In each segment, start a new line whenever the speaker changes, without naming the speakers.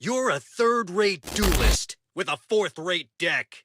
You're a third-rate duelist with a fourth-rate deck.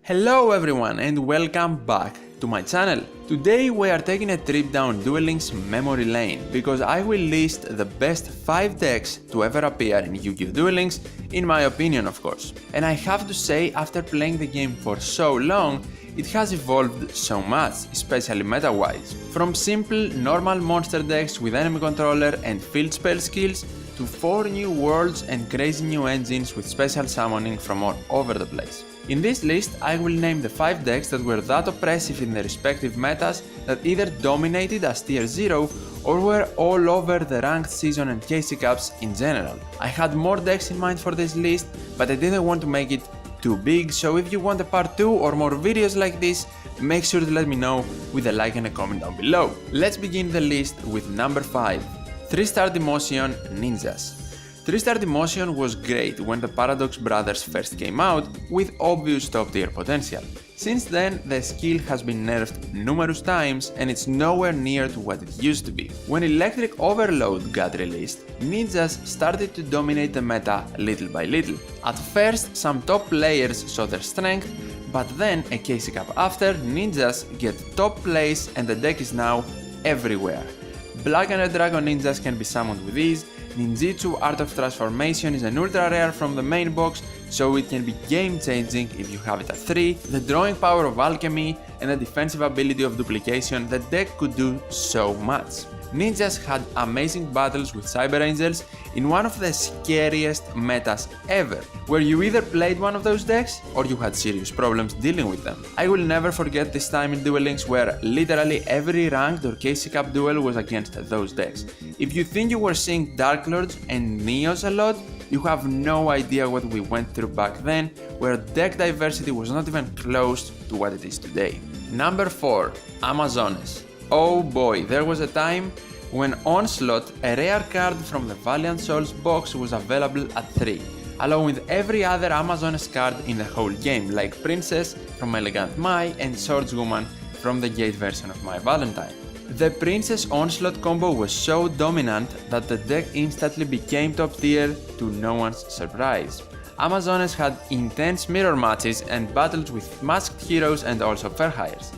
Hello everyone and welcome back to my channel. Today we are taking a trip down Duel Links memory lane because I will list the best 5 decks to ever appear in Yu-Gi-Oh! Duel Links, in my opinion of course. And I have to say, after playing the game for so long, it has evolved so much, especially meta-wise. From simple, normal monster decks with enemy controller and field spell skills, to 4 new worlds and crazy new engines with special summoning from all over the place. In this list, I will name the 5 decks that were that oppressive in their respective metas that either dominated as tier 0 or were all over the ranked season and KC Cups in general. I had more decks in mind for this list, but I didn't want to make it too big, so if you want a part 2 or more videos like this, make sure to let me know with a like and a comment down below. Let's begin the list with number 5. 3-star Demotion Ninjas. 3-star Demotion was great when the Paradox Brothers first came out, with obvious top tier potential. Since then, the skill has been nerfed numerous times and it's nowhere near to what it used to be. When Electric Overload got released, Ninjas started to dominate the meta little by little. At first, some top players saw their strength, but then a KC Cup after, Ninjas get top place and the deck is now everywhere. Black and Red Dragon Ninjas can be summoned with ease, Ninjutsu Art of Transformation is an ultra rare from the main box, so it can be game changing if you have it at 3, the drawing power of Alchemy and the defensive ability of Duplication, the deck could do so much. Ninjas had amazing battles with Cyber Angels in one of the scariest metas ever, where you either played one of those decks or you had serious problems dealing with them. I will never forget this time in Duel Links where literally every ranked or KC Cup duel was against those decks. If you think you were seeing Dark Lords and Neos a lot, you have no idea what we went through back then, where deck diversity was not even close to what it is today. Number 4. Amazones. Oh boy, there was a time when Onslaught, a rare card from the Valiant Souls box, was available at 3, along with every other Amazones card in the whole game, like Princess from Elegant Mai and Swordswoman from the Gate version of My Valentine. The Princess Onslaught combo was so dominant that the deck instantly became top tier to no one's surprise. Amazones had intense mirror matches and battles with masked heroes and also fair hires.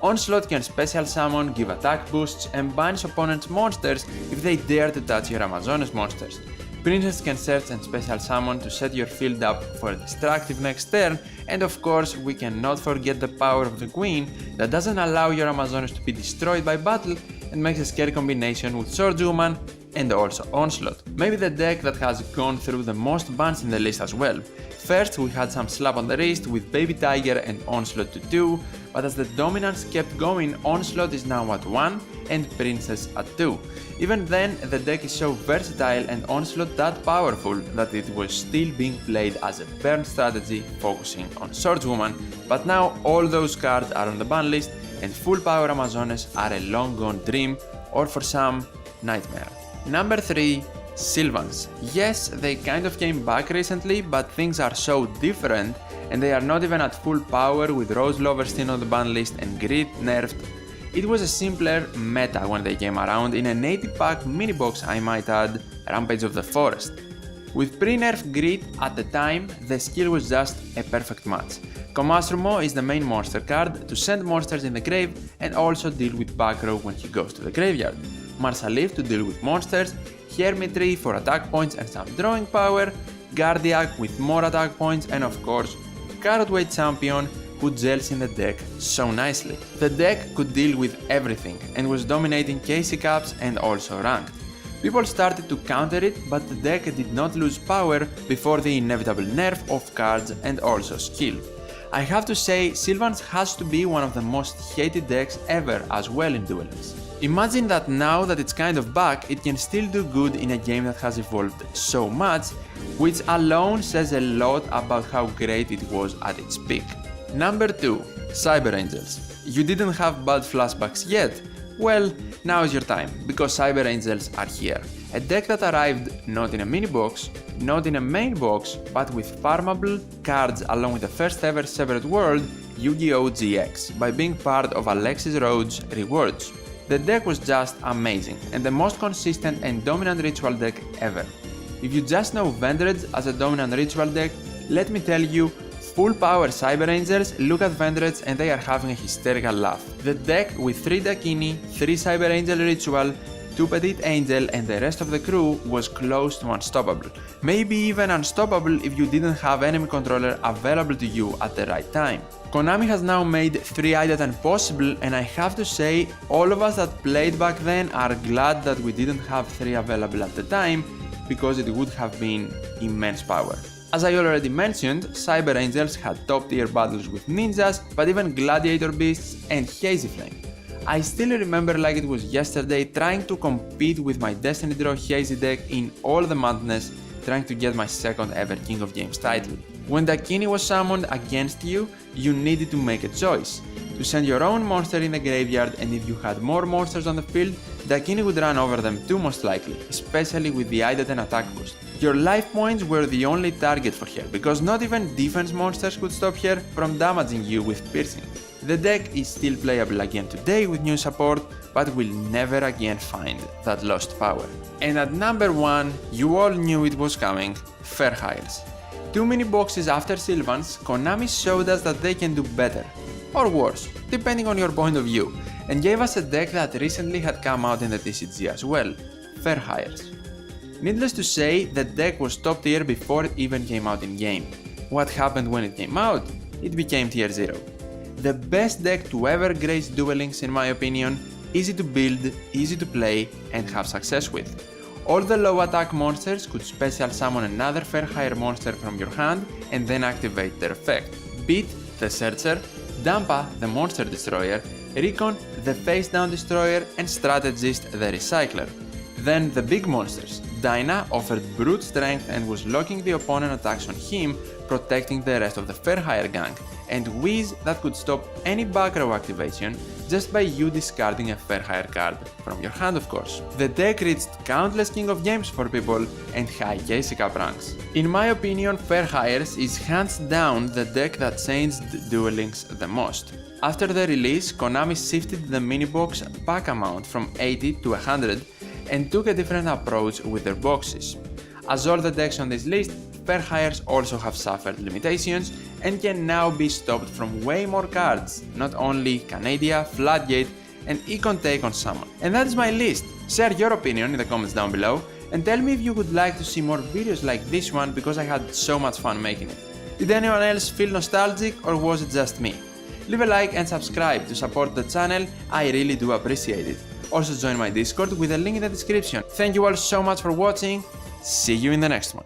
Onslaught can special summon, give attack boosts and banish opponents' monsters if they dare to touch your Amazones monsters. Princess can search and special summon to set your field up for a destructive next turn, and of course we cannot forget the power of the Queen that doesn't allow your Amazones to be destroyed by battle and makes a scary combination with Swordswoman and also Onslaught. Maybe the deck that has gone through the most bans in the list as well. First we had some slap on the wrist with Baby Tiger and Onslaught to 2, but as the dominance kept going, Onslaught is now at 1 and Princess at 2. Even then, the deck is so versatile and Onslaught that powerful that it was still being played as a burn strategy focusing on Swordswoman, but now all those cards are on the ban list and full power Amazones are a long gone dream, or for some, nightmare. Number 3. Sylvans. Yes, they kind of came back recently, but things are so different and they are not even at full power with Rose Lover still on the ban list and Grid nerfed. It was a simpler meta when they came around in an 80-pack mini box, I might add, Rampage of the Forest. With pre-nerf Grid at the time, the skill was just a perfect match. Komasrumo is the main monster card to send monsters in the grave and also deal with back row when he goes to the graveyard. Marsalif to deal with monsters, Hermitry for attack points and some drawing power, Guardiac with more attack points and of course, Carrot Weight Champion who gels in the deck so nicely. The deck could deal with everything and was dominating KC Cups and also ranked. People started to counter it, but the deck did not lose power before the inevitable nerf of cards and also skill. I have to say, Sylvans has to be one of the most hated decks ever as well in Duel Links. Imagine that now that it's kind of back, it can still do good in a game that has evolved so much, which alone says a lot about how great it was at its peak. Number 2. Cyber Angels. You didn't have bad flashbacks yet? Well, now is your time, because Cyber Angels are here. A deck that arrived not in a mini box, not in a main box, but with farmable cards along with the first ever Severed World, Yu-Gi-Oh! GX, by being part of Alexis Rhodes' rewards. The deck was just amazing, and the most consistent and dominant ritual deck ever. If you just know Vendread as a dominant ritual deck, let me tell you, full power Cyber Angels look at Vendread and they are having a hysterical laugh. The deck with 3 Dakini, 3 Cyber Angel Ritual, 2 Petite Angel and the rest of the crew was close to unstoppable. Maybe even unstoppable if you didn't have enemy controller available to you at the right time. Konami has now made 3 Idatan possible, and I have to say, all of us that played back then are glad that we didn't have 3 available at the time, because it would have been immense power. As I already mentioned, Cyber Angels had top tier battles with ninjas, but even Gladiator Beasts and Hazy Flame. I still remember like it was yesterday trying to compete with my Destiny Draw Hazy deck in all the madness, trying to get my second ever King of Games title. When Dakini was summoned against you, you needed to make a choice. To send your own monster in the graveyard, and if you had more monsters on the field, Dakini would run over them too most likely, especially with the Idatan attack boost. Your life points were the only target for her, because not even defense monsters could stop her from damaging you with piercing. The deck is still playable again today with new support, but will never again find that lost power. And at number 1, you all knew it was coming, Fair Hires. 2 mini boxes after Sylvans, Konami showed us that they can do better, or worse, depending on your point of view, and gave us a deck that recently had come out in the TCG as well, Fair Hires. Needless to say, the deck was top tier before it even came out in game. What happened when it came out? It became tier 0. The best deck to ever grace Duel Links in my opinion, easy to build, easy to play and have success with. All the low attack monsters could special summon another Fair Hire monster from your hand and then activate their effect. Beat, the Searcher, Dampa, the Monster Destroyer, Recon, the Face Down Destroyer and Strategist, the Recycler. Then the big monsters. Dyna offered brute strength and was locking the opponent attacks on him, protecting the rest of the Fair Hire gang, and Whiz that could stop any back row activation just by you discarding a Fair Hire card, from your hand of course. The deck reached countless King of Games for people and high KC Cup ranks. In my opinion, Fair Hires is hands down the deck that changed Duel Links the most. After the release, Konami shifted the mini box pack amount from 80 to 100 and took a different approach with their boxes. As all the decks on this list, Fair Hires also have suffered limitations and can now be stopped from way more cards, not only Canadia, Floodgate and Econ Take on Summon. And that is my list. Share your opinion in the comments down below and tell me if you would like to see more videos like this one because I had so much fun making it. Did anyone else feel nostalgic or was it just me? Leave a like and subscribe to support the channel, I really do appreciate it. Also join my Discord with a link in the description. Thank you all so much for watching, see you in the next one.